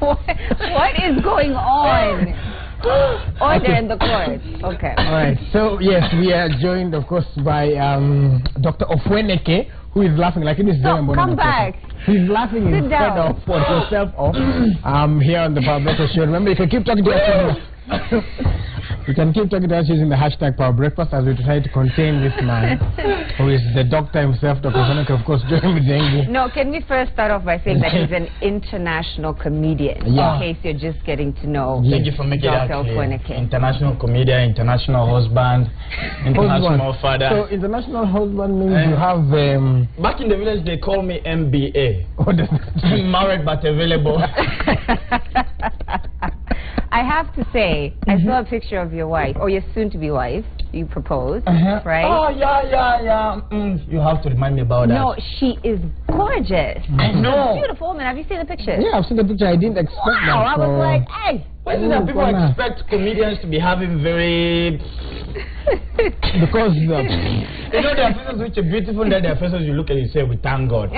What is going on? Order in the court. Okay. All right. So yes, we are joined, of course, by Dr. Ofweneke, who is laughing like it is. Come back. He's laughing instead of for yourself off. Here on the Power Breakfast Show. Remember, you can keep talking to us. You can keep talking to us using the hashtag Power Breakfast as we try to contain this man, who is the doctor himself, Dr. Ofweneke, of course, doing with dengue. No, can we first start off by saying that he's an international comedian, in case you're just getting to know. Thank you for making that clear. International comedian, international husband, international father. So international husband means you have... Back in the village, they call me MBA. What does that mean? Married but available. I have to say, I saw a picture of your wife, or your soon-to-be wife. You proposed, right? Oh, yeah. You have to remind me about that. No, she is gorgeous. I know. Beautiful woman. Have you seen the picture? Yeah, I've seen the picture. I didn't expect that. I was like, hey. Why is it that people expect comedians to be having very... Because you know, there are faces which are beautiful, and there are faces you look at and you say, we thank God.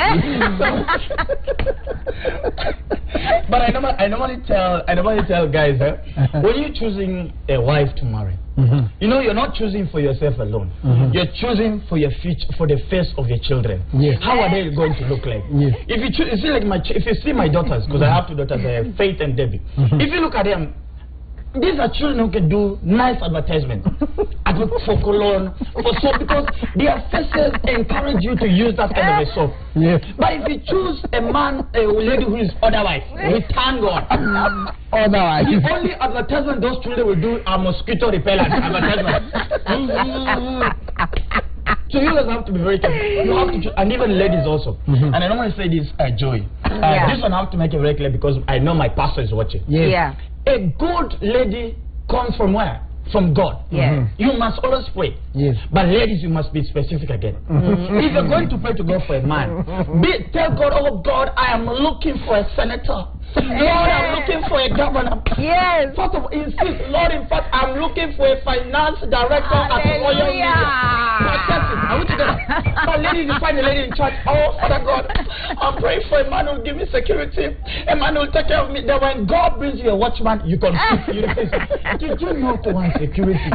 But I normally tell guys, when you're choosing a wife to marry, you know, you're not choosing for yourself alone. You're choosing for your future, for the face of your children. How are they going to look like? If you choose, if you see my daughters, because I have two daughters, Faith and Debbie. If you look at them, these are children who can do nice advertisement for cologne, for soap, because their faces encourage you to use that kind of a soap. But if you choose a man, a lady who is otherwise, we thank God. Otherwise, the only advertisement those children will do are mosquito repellent advertisements. So you guys have to be very careful. You have to choose, and even ladies also. And I don't want to say this, Joy. This one I have to make it very clear because I know my pastor is watching. A good lady comes from where? From God. You must always pray. But ladies, you must be specific again. If you're going to pray to God for a man, tell God, oh God, I am looking for a senator. Lord, I'm looking for a governor. First of all, insist, Lord, in fact, I'm looking for a finance director at Royal Media. Are we together? But ladies, you find a lady in church, oh, Father God, I'm praying for a man who will give me security, a man who will take care of me. Then when God brings you a watchman, you can speak. Did you not want security?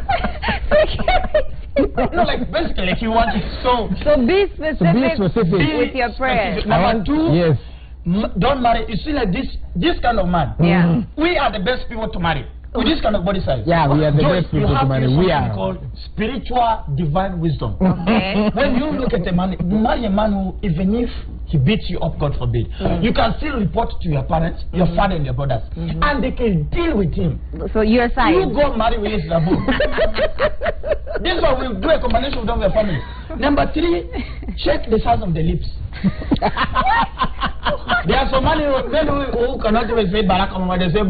No, like basically, if you want it, so be specific with your prayers. Number two, don't marry. You see, like this kind of man. We are the best people to marry. With this kind of body size. We are the best people to marry. We are called spiritual divine wisdom. When you look at a man, you marry a man who, even if he beats you up, God forbid, you can still report to your parents, your father and your brothers, and they can deal with him. So your side. You go marry with his Rabu. This one will do a combination with your family. Number three, check the size of the lips. There are so many men who cannot even say Barack Obama, they say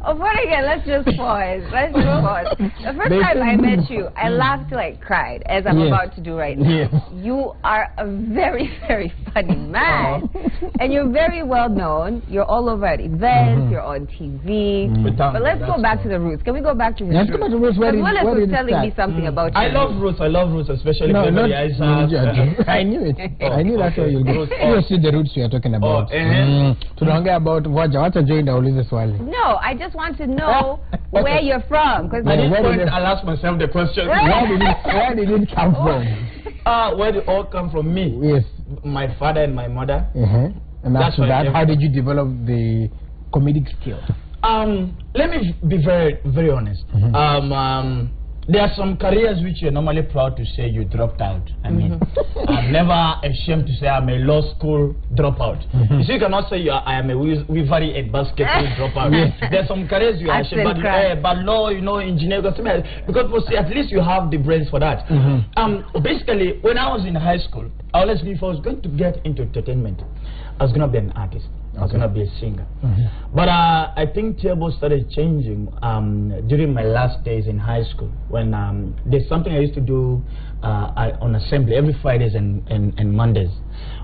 Ofweneke, let's just pause. The first time I met you, I laughed like cried, as I'm about to do right now. You are a very, very funny man. And you're very well known. You're all over at events, you're on TV. But let's go back to the roots. Can we go back to his roots? Willis was telling me something about you. I love roots, especially Beverly Isaac. I knew it. I knew that's where you'll go. You see the roots you are talking about. Tunaongea about wacha join the Ulize swali. No, I just want to know where you're from. At this point, I'll ask myself the question. Where did it come from? Where did it all come from? Me. My father and my mother. And after that, how did you develop the comedic skill? Let me be very, very honest. There are some careers which you're normally proud to say you dropped out. I mean, I'm never ashamed to say I'm a law school dropout. You see, you cannot say I am a weavery and basketball dropout. There are some careers you are ashamed, but law, you know, engineer, because at least you have the brains for that. Basically, when I was in high school, I always knew if I was going to get into entertainment, I was going to be an artist. I was going to be a singer. But I think tables started changing during my last days in high school, when there's something I used to do on assembly every Fridays and Mondays,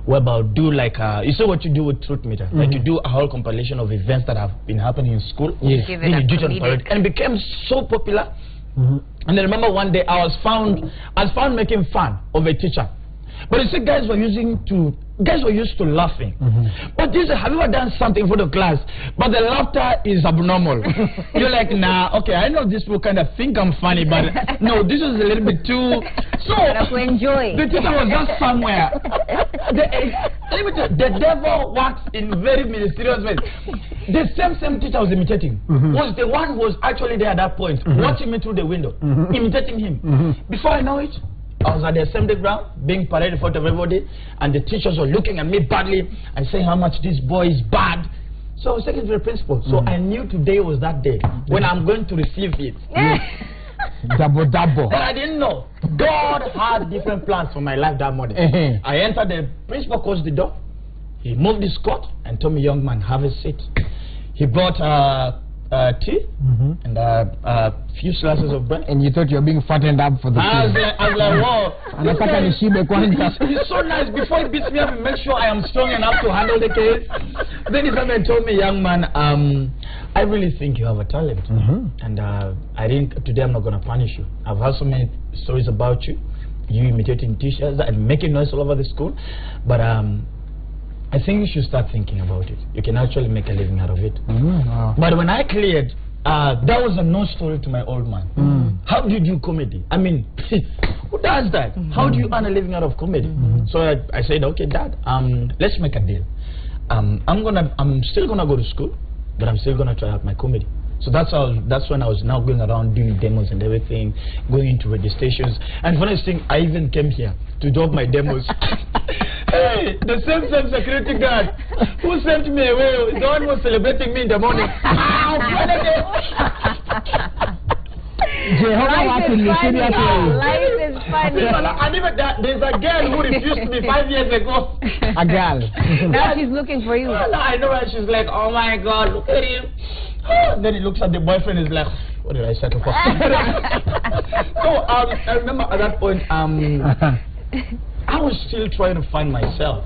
whereby I'll do like, you see what you do with Truth Meter, like you do a whole compilation of events that have been happening in school, and it became so popular. And I remember one day I was found making fun of a teacher. But you see, guys were used to laughing. But this, have you ever done something for the class, but the laughter is abnormal? You're like, nah, okay, I know this will kind of think I'm funny, but no, this is a little bit too. So enjoy. The teacher was just somewhere. The devil works in very mysterious ways. The same teacher I was imitating was the one who was actually there at that point, watching me through the window, imitating him. Before I know it, I was at the assembly ground being paraded in front of everybody, and the teachers were looking at me badly and saying how much this boy is bad. So I was taken to the principal. So I knew today was that day when I'm going to receive it. Double. But I didn't know. God had different plans for my life that morning. I entered, the principal closed the door. He moved his coat and told me, young man, have a seat. He brought tea and a few slices of bread. And you thought you were being fattened up for the I was like, whoa. He's so nice. Before he beats me up, he makes sure I am strong enough to handle the case. Then he came and told me, young man, I really think you have a talent. And I think today I'm not going to punish you. I've heard so many stories about you. You imitating teachers and making noise all over the school. But I think you should start thinking about it. You can actually make a living out of it. But when I cleared, that was a no story to my old man. How do you do comedy? I mean, who does that? How do you earn a living out of comedy? So I said, okay, Dad, let's make a deal. I'm still gonna go to school, but I'm still gonna try out my comedy. So that's when I was now going around doing demos and everything, going into radio stations. And funniest thing, I even came here to do my demos. Hey, the same security guard who sent me away, the one who was celebrating me in the morning. Life is funny. And even there's a girl who refused me 5 years ago. A girl. Now she's looking for you. I know, and she's like, oh my God, look at him. Then he looks at the boyfriend and is like, what did I settle for? So I remember at that point, I was still trying to find myself.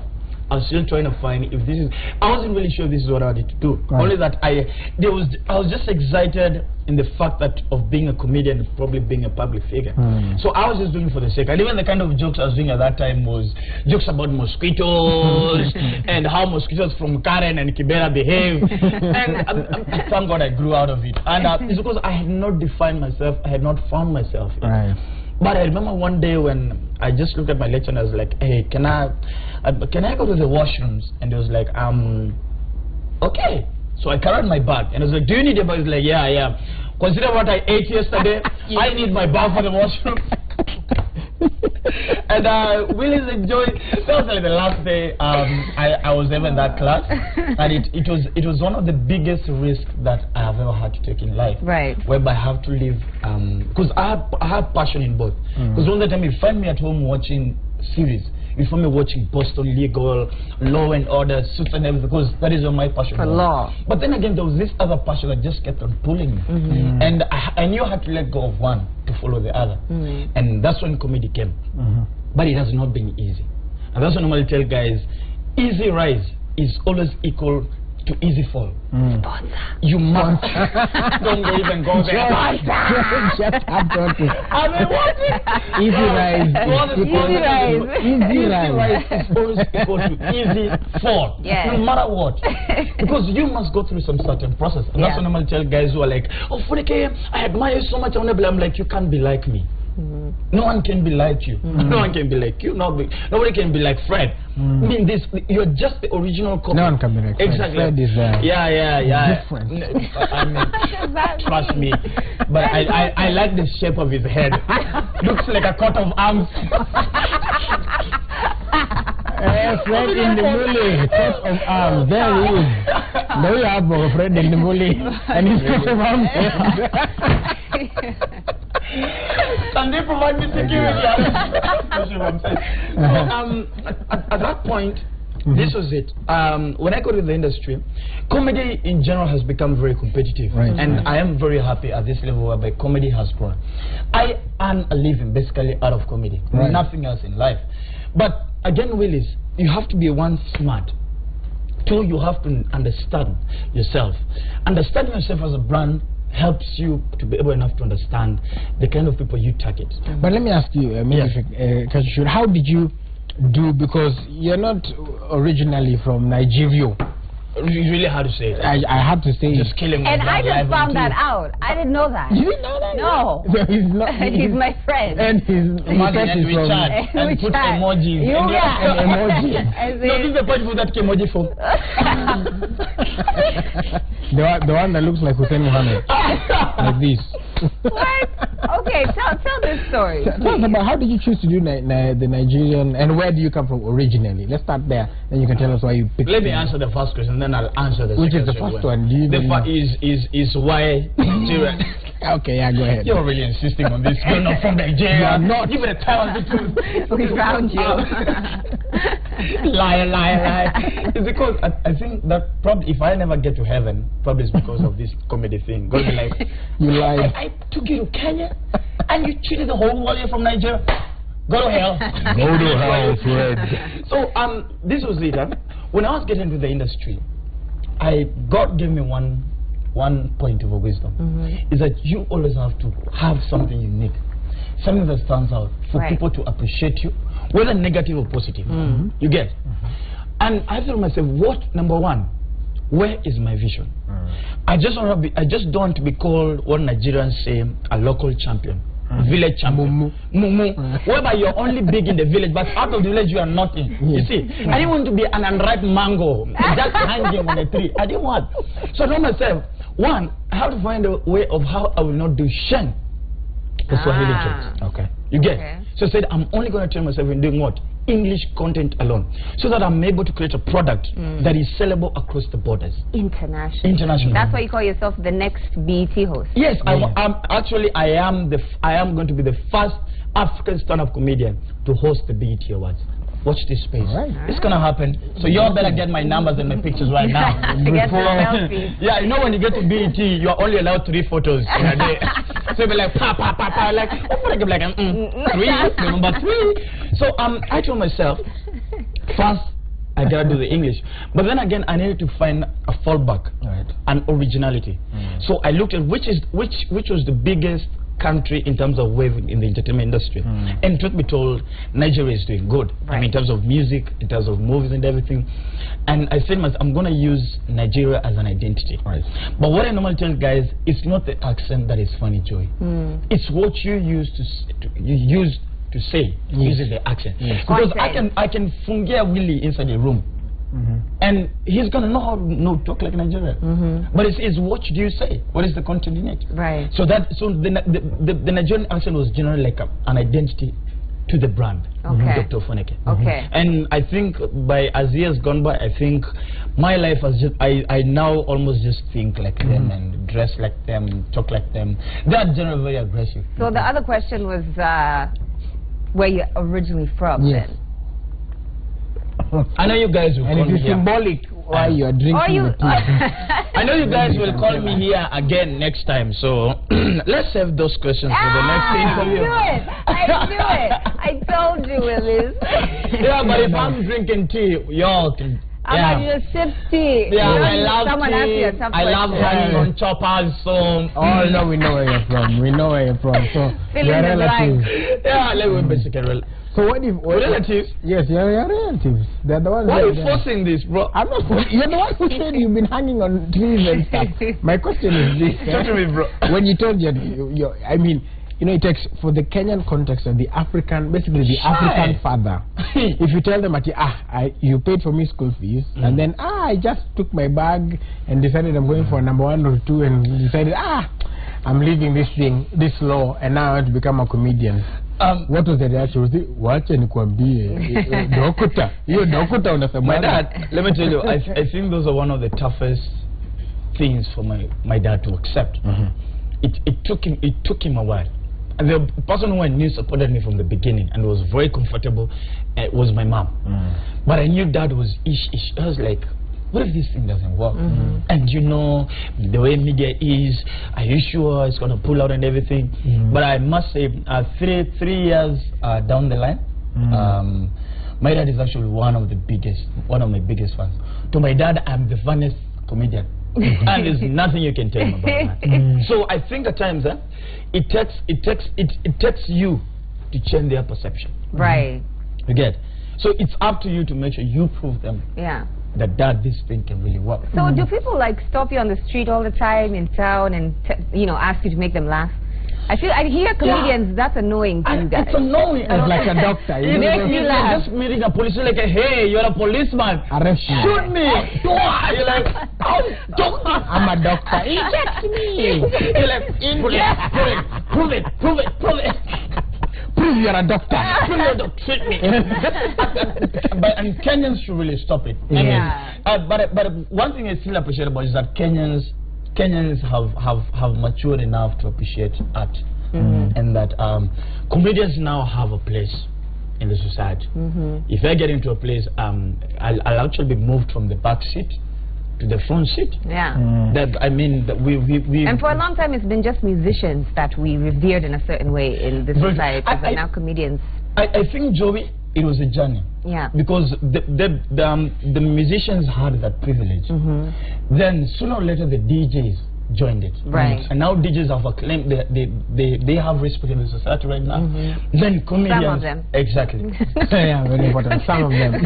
I was still trying to find if this is. I wasn't really sure if this is what I wanted to do. Right. Only that I was just excited in the fact that of being a comedian and probably being a public figure. So I was just doing it for the sake. And even the kind of jokes I was doing at that time was jokes about mosquitoes and how mosquitoes from Karen and Kibera behave. And thank God I grew out of it. And it's because I had not defined myself. I had not found myself. Right. But I remember one day when I just looked at my lecture and I was like, hey, can I go to the washrooms? And he was like, okay. So I carried my bag and I was like, do you need a bag? He was like, yeah. Consider what I ate yesterday. I need my bag for the washroom. And Willie's enjoyed. That was like the last day I was ever in that class, and it was one of the biggest risks that I have ever had to take in life. Right. Whereby I have to live because I have passion in both. Because one of the time you find me at home watching series. You find me watching Boston Legal, Law and Order, Suits and everything, because that is my passion. For law. But then again, there was this other passion that just kept on pulling me. And I knew I had to let go of one to follow the other. And that's when comedy came. But it has not been easy. And that's what I normally tell guys, easy rise is always equal to easy fall. You must don't even go there. Shut up, Doctor. I mean, what? Easy rise. Easy rise is always equal to easy fall. No matter what. Because you must go through some certain process. And that's what I normally tell guys who are like, oh, Ofweneke, I admire you so much. I'm like, you can't be like me. No one can be like you. No one can be like you. Nobody can be like Fred. I mean, you're just the original copy. No one can be like Fred. Exactly. Fred is different. I mean, trust me. But I like the shape of his head. Looks like a coat of arms. Fred in the Muli, coat of arms. There he is. There you have Fred in the Muli and his coat of arms. Can they provide me security? That's what I'm saying. So, at that point, this was it. When I got into the industry, comedy in general has become very competitive. And I am very happy at this level whereby comedy has grown. I earn a living basically out of comedy. Nothing else in life. But again, Willis, you have to be one, smart. Two, you have to understand yourself. Understanding yourself as a brand helps you to be able enough to understand the kind of people you target. But let me ask you, how did you do, because you're not originally from Nigeria. It's really hard to say it. I had to say just killing. And I just found that out. I didn't know that. You didn't know that? No. So he's not. He's my friend. And he's and we chat and put emojis. An emoji. No, this is the part for that emoji for. the one that looks like Hussein Mohammed. Like this. What? Okay, tell this story. Tell us about how did you choose to do the Nigerian, and where do you come from originally? Let's start there. Then you can tell us why you picked. Let me answer the first question, then I'll answer the Which second. Which is the first one? Do you the first is why Nigeria. Okay, yeah, go ahead. You're really insisting on this. You're not from Nigeria. You are not. Give it a tell the truth. We found you. Liar. It's because I think that probably if I never get to heaven, probably it's because of this comedy thing. God be like, you lied. I took you to Kenya and you cheated the whole world. You're from Nigeria. Go to hell. Go to hell, Fred. So this was it. When I was getting into the industry, God gave me one point of a wisdom. Is that you always have to have something unique, something that stands out for people to appreciate you, whether negative or positive. You get. And I thought to myself, number one, where is my vision? I just don't want to be called what Nigerians say a local champion. Village champion, whereby you're only big in the village, but out of the village you are nothing. You see, I didn't want to be an unripe mango just hanging on a tree. I didn't want. So I told myself, one, I have to find a way of how I will not do shame for Swahili jokes. Okay, you get. So I said I'm only going to train myself in doing what? English content alone, so that I'm able to create a product that is sellable across the borders. International. That's why you call yourself the next BET host. Yes, I am going to be the first African stand-up comedian to host the BET Awards. Watch this space. It's gonna happen. So y'all better get my numbers and my pictures right now. Get the selfies. Yeah, you know when you get to BET, you are only allowed 3 photos in a day. So be like pa, like 3, number 3. So I told myself, first I gotta do the English, but then again I needed to find a fallback, an originality. So I looked at which was the biggest country in terms of wave in the entertainment industry, and truth be told, Nigeria is doing good. I mean, in terms of music, in terms of movies and everything. And I said, I'm going to use Nigeria as an identity. But what I normally tell guys, it's not the accent that is funny, Joy. It's what you use to say using the accent. Because I can fungia Willie inside the room. And he's gonna know how to talk like Nigeria. But it's what do you say? What is the content in it? So the Nigerian accent was generally like an identity to the brand, Dr. Ofweneke. And I think as years gone by, I think my life has just I now almost just think like them and dress like them, talk like them. They are generally very aggressive. So the other question was where you're originally from then. I know you guys will call me here. Symbolic why you are drinking the tea. I know you guys will call me here again next time, so let's save those questions for the next interview. I knew it. I told you, Willis. Yeah, but if I'm drinking tea, y'all can... How about you just sip tea? Yeah, I love tea. I love hanging on choppers, so... Oh, no, we know where you're from. We know where you're from. So, you're relatives. Yeah, let me basically... So what if... relatives? Yes, you're relatives. They're the ones... Why are you forcing this, bro? I'm not forcing... You're the one who said you've been hanging on trees and stuff. My question is this. Talk to me, bro. When you told your I mean, you know, it takes, for the Kenyan context of the African, basically the African father, if you tell them, you paid for me school fees, and then, I just took my bag and decided I'm going for number 1 or 2 and decided, I'm leaving this thing, this law, and now I want to become a comedian. What was the reaction? Wacha nikwambie dokuta. Hiyo dokuta unasema. My dad, let me tell you, I think those are one of the toughest things for my dad to accept. It took him a while. And the person who I knew supported me from the beginning and was very comfortable was my mom. But I knew dad was ish. I was like, what if this thing doesn't work? And you know, the way media is, are you sure it's going to pull out and everything? But I must say, 3 years down the line, my dad is actually one of my biggest fans. To my dad, I'm the funniest comedian. And there's nothing you can tell him about that. So I think at times it takes you to change their perception. Right. You get? So it's up to you to make sure you prove them that this thing can really work. So do people like stop you on the street all the time in town and ask you to make them laugh? I hear comedians, that's annoying to you guys. It's annoying. It's like a doctor. It makes me laugh. Just meeting a policeman like, hey, you're a policeman. Arrest me. Shoot me. You're like, oh, doctor. I'm a doctor. Inject me. You're like, prove it. Prove you're a doctor. Prove you're a doctor. Treat me. And Kenyans should really stop it. But one thing I still appreciate about is that Kenyans have matured enough to appreciate art, and that comedians now have a place in the society. If I get into a place, I'll actually be moved from the back seat to the front seat. That I mean, that we and for a long time it's been just musicians that we revered in a certain way in this society, but now comedians. I think, Joey, it was a journey. Because the musicians had that privilege. Then sooner or later the DJs joined it. And now DJs have acclaimed, they have respect in the society right now. Then comedians. Some of them. Exactly. Yeah, very important. Some of them.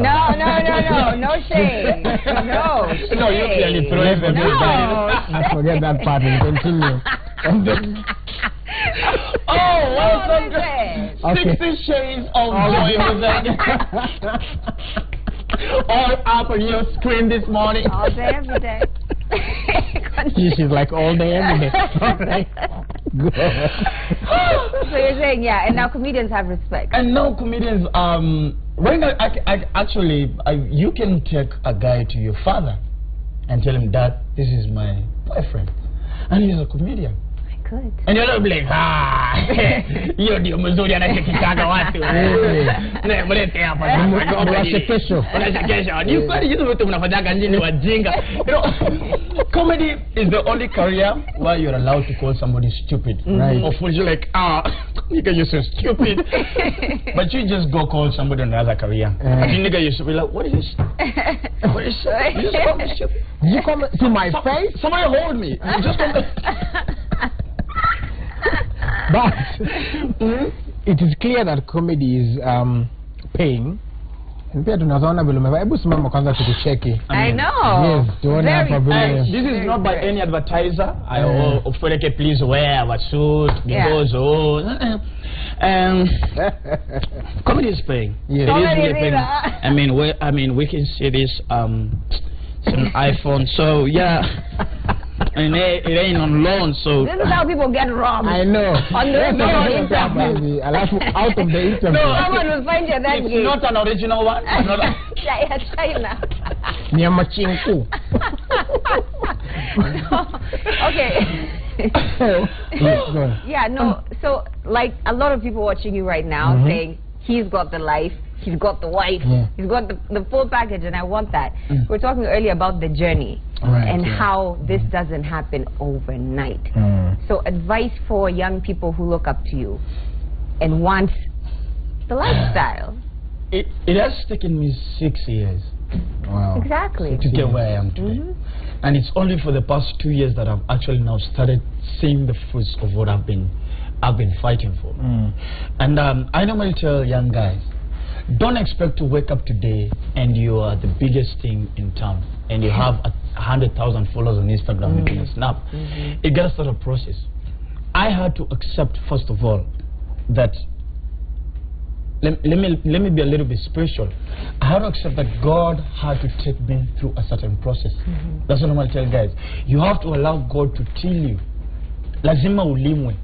No shame. No shame. No, you clearly throw everybody. I forget that part and continue. Oh, welcome to 60 Shades of Joy all up on your screen this morning. All day, every day. She's like all day, every day. So you're saying, and now comedians have respect. And now comedians, right now, you can take a guy to your father and tell him that this is my boyfriend, and he's a comedian. And you're not like, you're the Muzuri and I take Chicago. Comedy is the only career where you're allowed to call somebody stupid. Or fool, you're like, nigga, you're so stupid. But you just go call somebody on another career. I think nigga, you should be like, what is this? What is this? You just call me stupid. You come to my face? Somebody hold me. You just come But it is clear that comedy is paying. And pia tunazaona vile umeva. Hebu simama kwanza tukucheki. I know. Yes, tuone hapa vile. This is not by any advertiser. Ofweneke, please wear a suit because comedy is paying. Yes. It is really paying. I mean, we can see this. It's an iPhone, so and it ain't on loan, so this is how people get robbed. I know. On the interview. Out of the interview. No, someone will find you that it's not an original one. China. Nyamachinku. Okay. So like a lot of people watching you right now saying he's got the life, he's got the wife, he's got the full package, and I want that. We're talking earlier about the journey and how this doesn't happen overnight. So advice for young people who look up to you and want the lifestyle. It has taken me 6 years. Wow. Exactly. To get where I am today. And it's only for the past 2 years that I've actually now started seeing the fruits of what I've been fighting for. And I normally tell young guys, don't expect to wake up today and you are the biggest thing in town and you have 100,000 followers on Instagram making a snap. It got to start a process. I had to accept, first of all, that let me be a little bit spiritual. I had to accept that God had to take me through a certain process. That's what I'm going to tell guys. You have to allow God to till you. Lazima ulimwe.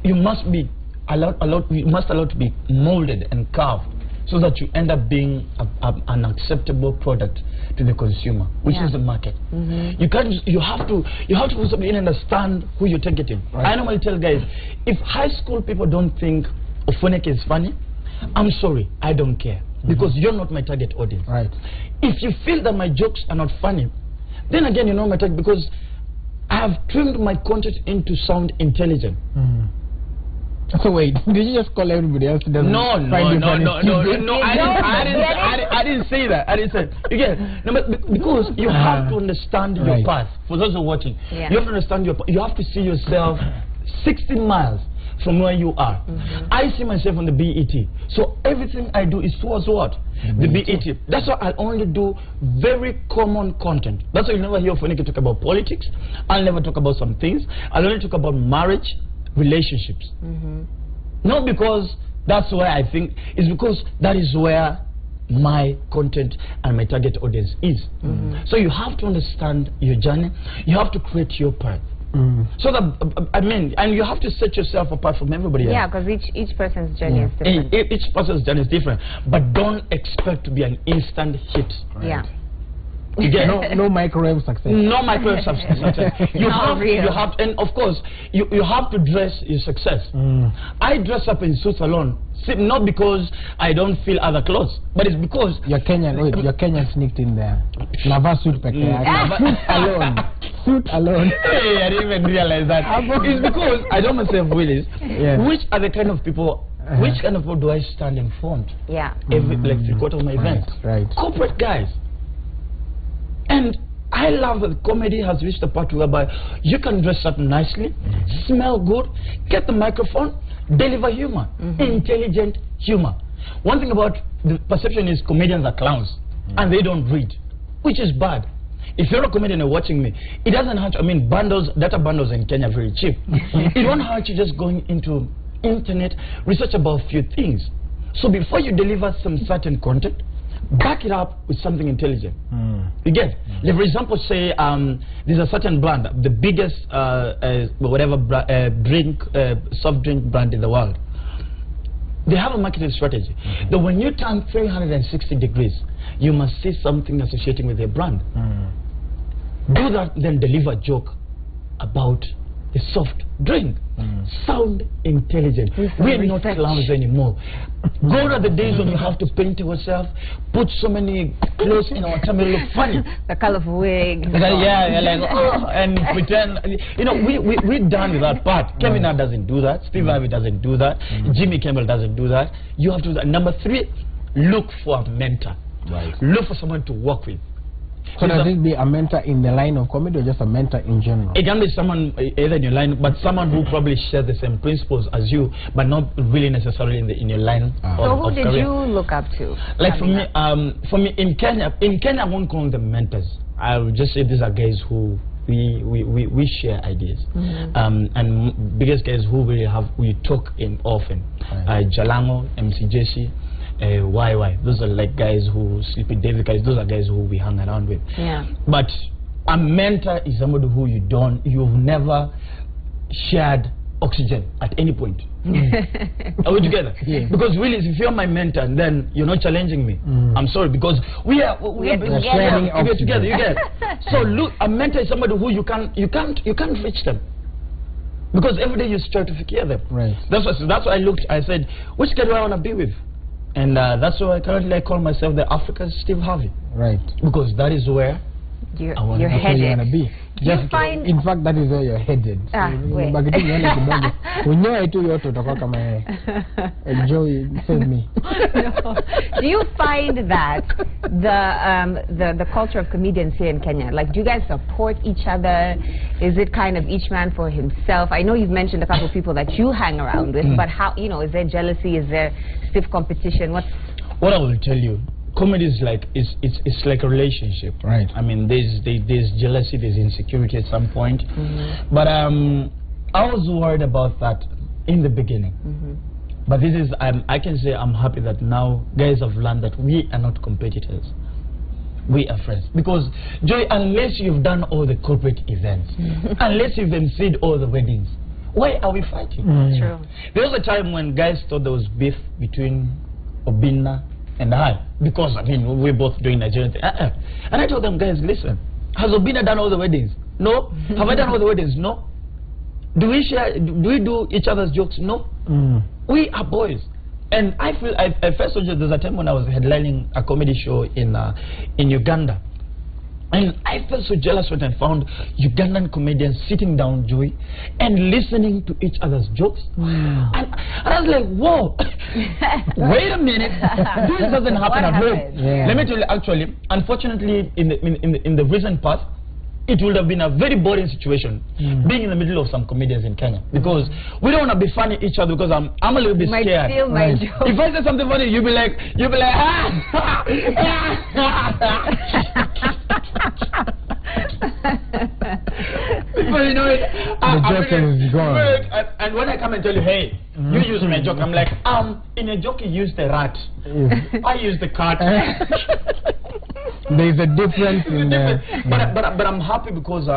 You must be allowed to be molded and carved so that you end up being an acceptable product to the consumer, which is the market. You have to possibly understand who you're targeting. I normally tell guys, if high school people don't think Ofweneke is funny, I'm sorry, I don't care, because you're not my target audience. If you feel that my jokes are not funny, then again, you're not my target, because I have trimmed my content into sound intelligent. So wait, did you just call everybody else to No, I didn't say that. I didn't say again. No, because you have to understand your path. For those who are watching, you have to understand your path. You have to see yourself 60 miles from where you are. I see myself on the BET. So everything I do is towards what? The BET. That's why I'll only do very common content. That's why you never hear Ofweneke talk about politics. I'll never talk about some things. I'll only talk about marriage, relationships. Not because that's where I think, it's because that is where my content and my target audience is. So you have to understand your journey. You have to create your path. So that, I mean, and you have to set yourself apart from everybody else. Yeah, because each person's journey is different. Each person's journey is different. But don't expect to be an instant hit. Yeah. You get no microwave success. No microwave success. You have, and of course, you have to dress your success. I dress up in suits alone, not because I don't feel other clothes, but it's because you're Kenyan. Wait, you're Kenyan sneaked in there. Nava suit suit alone. Suit alone. Hey, I didn't even realize that. It's because I don't myself Willis. Which are the kind of people? Which kind of people do I stand in front? Yeah. Every like 3/4 of my events. Right. Corporate guys. And I love that comedy has reached a part whereby you can dress up nicely, smell good, get the microphone, deliver humor, intelligent humor. One thing about the perception is comedians are clowns and they don't read, which is bad. If you're a comedian and watching me, it doesn't hurt you. I mean, data bundles in Kenya are very cheap. It won't hurt you just going into internet, research about a few things. So before you deliver some certain content, back it up with something intelligent. You get? Like for example, say there's a certain brand, the biggest soft drink brand in the world. They have a marketing strategy that when you turn 360 degrees, you must see something associating with their brand. Do that, then deliver a joke about a soft drink. Sound intelligent. We're not clowns anymore. Gone are the days when you have to paint yourself, put so many clothes in our time, look funny. The colorful wig. Yeah, like, and pretend. You know, we're done with that part. Kevin Hart doesn't do that. Steve Harvey doesn't do that. Jimmy Kimmel doesn't do that. You have to do that. Number 3, look for a mentor. Look for someone to work with. So does it be a mentor in the line of comedy or just a mentor in general? It can be someone either in your line, but someone who probably shares the same principles as you, but not really necessarily in your line of So who did career. you look up to? Like for me in Kenya I won't call them mentors. I would just say these are guys who we share ideas. And biggest guys who we talk in often. Jalango, MC Jesse, YY. Those are like guys who Sleepy David guys. Those are guys who we hang around with. But a mentor is somebody who you've never shared oxygen at any point. Are we together? Because really, if you're my mentor and then you're not challenging me, I'm sorry, because we are together. You get it? So look, a mentor is somebody who you can't reach them. Because every day you strive to forgive them. That's why I said, which guy do I want to be with? And that's why I call myself the African Steve Harvey. Because that is where you're headed. You want to be. You find in fact, that is where you're headed. Enjoy, save me. Do you find that the culture of comedians here in Kenya, like, do you guys support each other? Is it kind of each man for himself? I know you've mentioned a couple of people that you hang around with, but how, you know, is there jealousy? Is there stiff competition? What I will tell you, comedy is like it's like a relationship, I mean, there's jealousy, there's insecurity at some point, but I was worried about that in the beginning. But this is I can say I'm happy that now guys have learned that we are not competitors. We are friends. Because Joy, unless you've done all the corporate events, unless you've emceed all the weddings, why are we fighting? True. There was a time when guys thought there was beef between Obinna and I, because I mean we're both doing Nigerian thing. And I told them, guys, listen, has Obinna done all the weddings? No. Have I done all the weddings? No. Do we do each other's jokes? No. We are boys. And I feel I first told you there's a time when I was headlining a comedy show in Uganda. And I felt so jealous when I found Ugandan comedians sitting down, Joey, and listening to each other's jokes. And I was like, whoa, wait a minute, this doesn't happen at home. Let me tell you, actually, unfortunately, in the recent past, it would have been a very boring situation being in the middle of some comedians in Kenya, because we don't want to be funny each other, because I'm a little bit scared. Steal my joke. If I say something funny, you'll be like ah. But you know it, the joke is gone. and when I come and tell you, hey, you use my joke, I'm like, in a joke you use the rat, I use the cat. There's a difference in but I'm happy because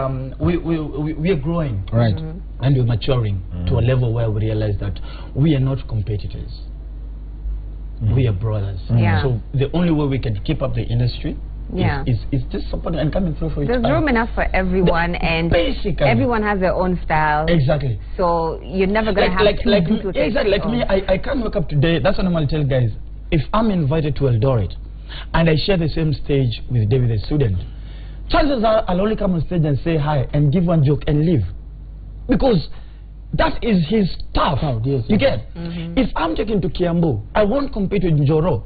we are growing, right, and we're maturing to a level where we realize that we are not competitors, we are brothers. So the only way we can keep up the industry is just supporting and coming through for each other. There's room enough for everyone, and basically everyone has their own style. Exactly. So you're never going to have two people. Exactly. Like me, I can't wake up today. That's what I normally tell guys. If I'm invited to Eldoret and I share the same stage with David, the student, chances are I'll only come on stage and say hi and give one joke and leave, because that is his stuff. You get? If I'm taken to Kiambu, I won't compete with Njoro.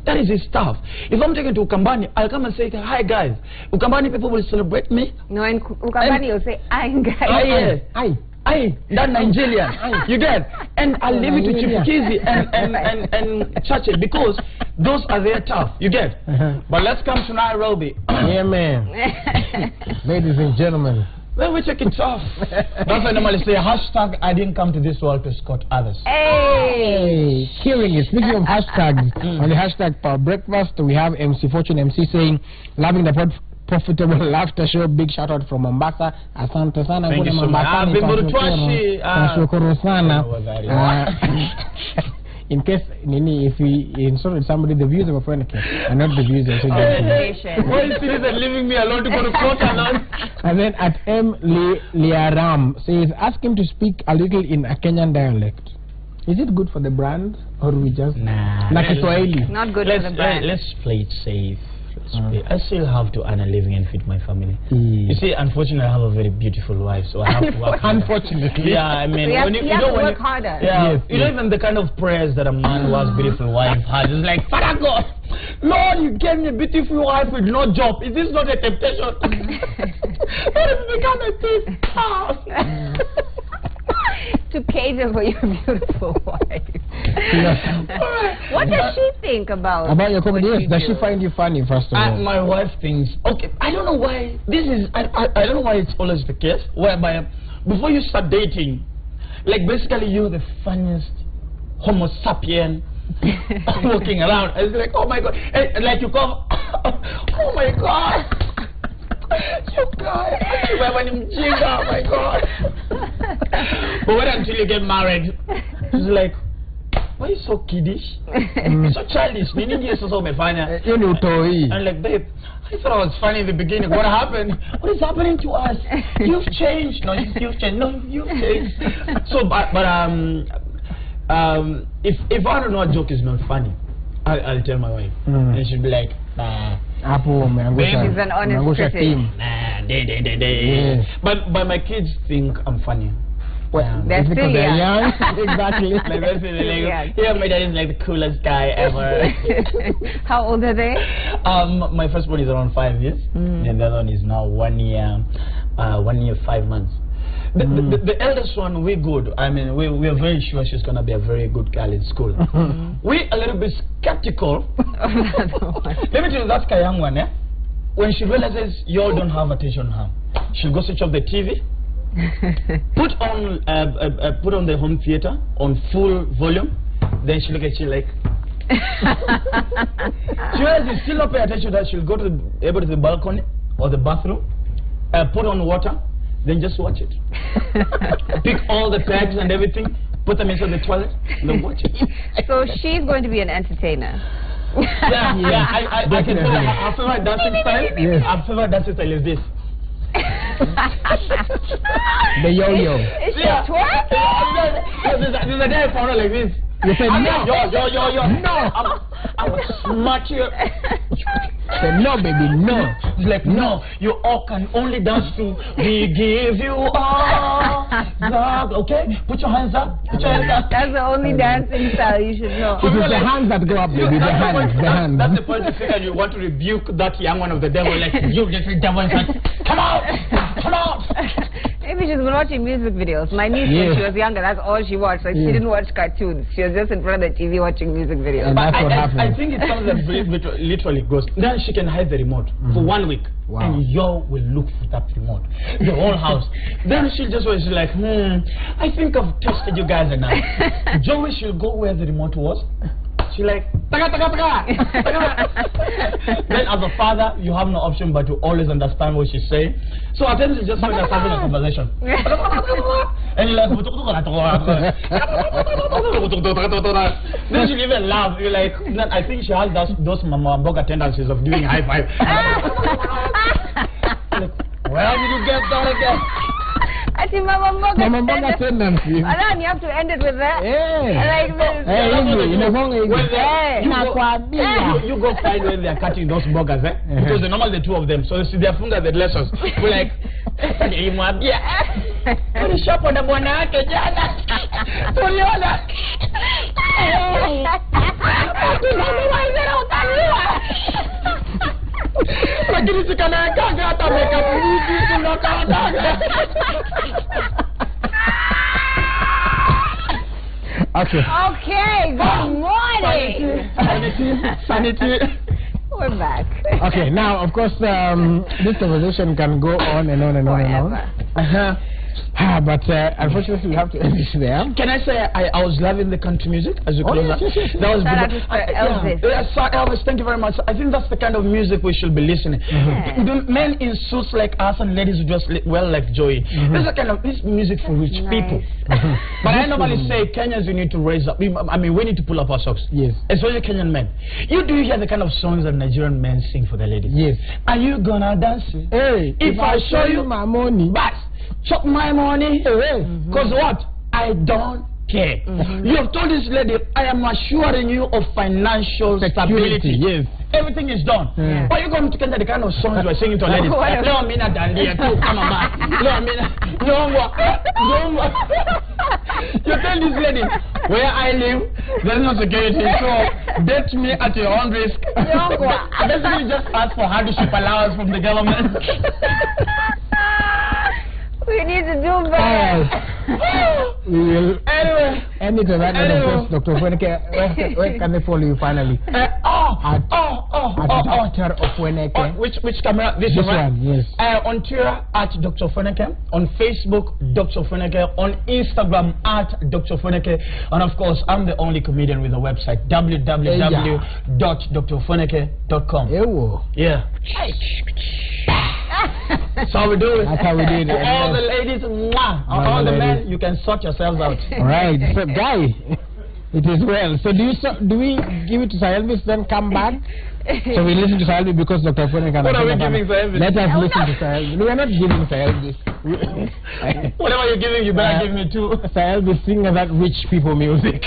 That is his stuff. If I'm taken to Ukambani, I'll come and say, hi guys. Ukambani people will celebrate me. No, in Ukambani you'll say, hi guys. Aye, that Nigerian. You get? And I'll leave it to Chifukizi and Chache, because those are their tough. You get? But let's come to Nairobi. Yeah, man. Ladies and gentlemen. Well, we take it tough. That's why I normally say, hashtag I didn't come to this world to escort others. Hey! Hearing it. Speaking of hashtags, on the hashtag Power Breakfast, we have MC Fortune MC saying, loving the profitable laughter show. Big shout out from Mombasa. Asante sana. Thank you so much. Tashukuru sana. In case if we insulted somebody, the views of Ofweneke are not the views of Why is it leaving me alone to go to court alone? And then at M. Liaram says, ask him to speak a little in a Kenyan dialect. Is it good for the brand, or we just like Kiswahili? Not good for the brand. Let's play it safe. I still have to earn a living and feed my family. You see, unfortunately, I have a very beautiful wife, so I have to work harder. Unfortunately. Yeah, I mean, so you have to work harder. Yeah, you know, even the kind of prayers that a man who has a beautiful wife has, it's like, Father God, Lord, you gave me a beautiful wife with no job. Is this not a temptation? What if you become a thief? To cater for your beautiful wife. What does she think about your comedy? Does she find you funny, first of all? My wife thinks, okay, I don't know why this is, I don't know why it's always the case, whereby before you start dating, like basically you're the funniest homo sapien walking around. It's like, oh my God, and like you come, oh my God. You guys, oh my God. But wait until you get married. It's like, why are you so kiddish? So childish. I'm like, babe, I thought I was funny in the beginning. What happened? What is happening to us? You've changed. No, you've changed. No, you've changed. So, if I don't know a joke is not funny, I'll tell my wife. And she'll be like, nah. She's an honest critic. Nah, but my kids think I'm funny. Well, they're still young. Exactly. Like, yeah, my dad is like the coolest guy ever. How old are they? My first one is around 5 years, and the other one is now 1 year, 1 year 5 months. The eldest one, we're good. I mean, we're very sure she's gonna be a very good girl in school. We're a little bit skeptical. Let me tell you, that's a young one, yeah? When she realizes you all don't have attention on her, she'll go switch off the TV, put on the home theater on full volume, then she'll look at you like. She realizes you still not pay attention to that. She'll go to the balcony or the bathroom, put on water, then just watch it. Pick all the tags and everything, put them inside the toilet, and then watch it. So she's going to be an entertainer. I can tell her favorite dancing style. Her favorite dancing style is this. The yo-yo. Is she twerking? There's a day I found her like this. You said no. Yo. No. I'm a smack you. Said, no, baby, no. It's like, no, you all can only dance to We Give You All. Okay? Put your hands up. Put your hands up. That's the only dancing style you should know. It is the hands that go up, baby. The hands. That's the point of figure. You want to rebuke that young one of the devil, like, you just devil, like, come out! Come out! Maybe she's been watching music videos. My niece, when she was younger, that's all she watched. Like, she didn't watch cartoons. She was just in front of the TV watching music videos. And that's what happened. I think it's something that literally goes. Then she can hide the remote for 1 week. Wow. And you will look for that remote. The whole house. Then she'll just was like, I think I've tested you guys enough. Joey should go where the remote was. She like, taga, taga, taga, taga. Then as a father, you have no option but to always understand what she's saying. So at times you just find yourself in a conversation. And you're like, then she'll even laugh. You're like, I think she has those mama boga tendencies of doing high five. Like, where did you get that again? I think Mama Boga tendency. And then you have to end it with that. Yeah. Like this. You go find when they're cutting those burgers, because they're normally the two of them. So you see their finger the lessons. We're like, the shop on the bonake, Jana. Okay, good morning. Sanity. We're back. Okay, now, of course, this conversation can go on and on and on and on. But unfortunately, we have to end this there. Can I say I was loving the country music as you close up? Yes. That was Elvis. Elvis, thank you very much. I think that's the kind of music we should be listening. The men in suits like us and ladies who dress well like Joey. This is the kind of music for rich people. But I normally say Kenyans, you need to raise up. I mean, we need to pull up our socks. Yes. Especially Kenyan men. You do hear the kind of songs that Nigerian men sing for the ladies? Yes. Are you gonna dance? Hey, if I show you my money, but chop my money, because what? I don't care. You have told this lady, I am assuring you of financial stability. Yes. Everything is done. Why are you going to Kenya the kind of songs we're singing to ladies? No, mina dandia too, come on. No, mina, no more. You tell this lady, where I live, there's no security, so date me at your own risk. Basically just ask for hardship allowance from the government. We need to do better. We will end it on that note, of course. Dr. Ofweneke, where can they follow you finally? Dr. Ofweneke. Which camera? This one, yes. On Twitter at Dr. Ofweneke, on Facebook Dr. Ofweneke, on Instagram at Dr. Ofweneke, and of course I'm the only comedian with a website, www.drofweneke.com. Yeah. That's how we do it. That's how we do it. All the ladies, all the men, you can sort yourselves out. All right, so Guy, it is well. So do we give it to Sir Elvis, then come back? So we listen to Sir Elvis because Dr. Ofweneke. What are we giving Sir Elvis? Let us listen to Sir Elvis. We are not giving Sir Elvis. Whatever you're giving, you better give me too. Sir Elvis sing that rich people music.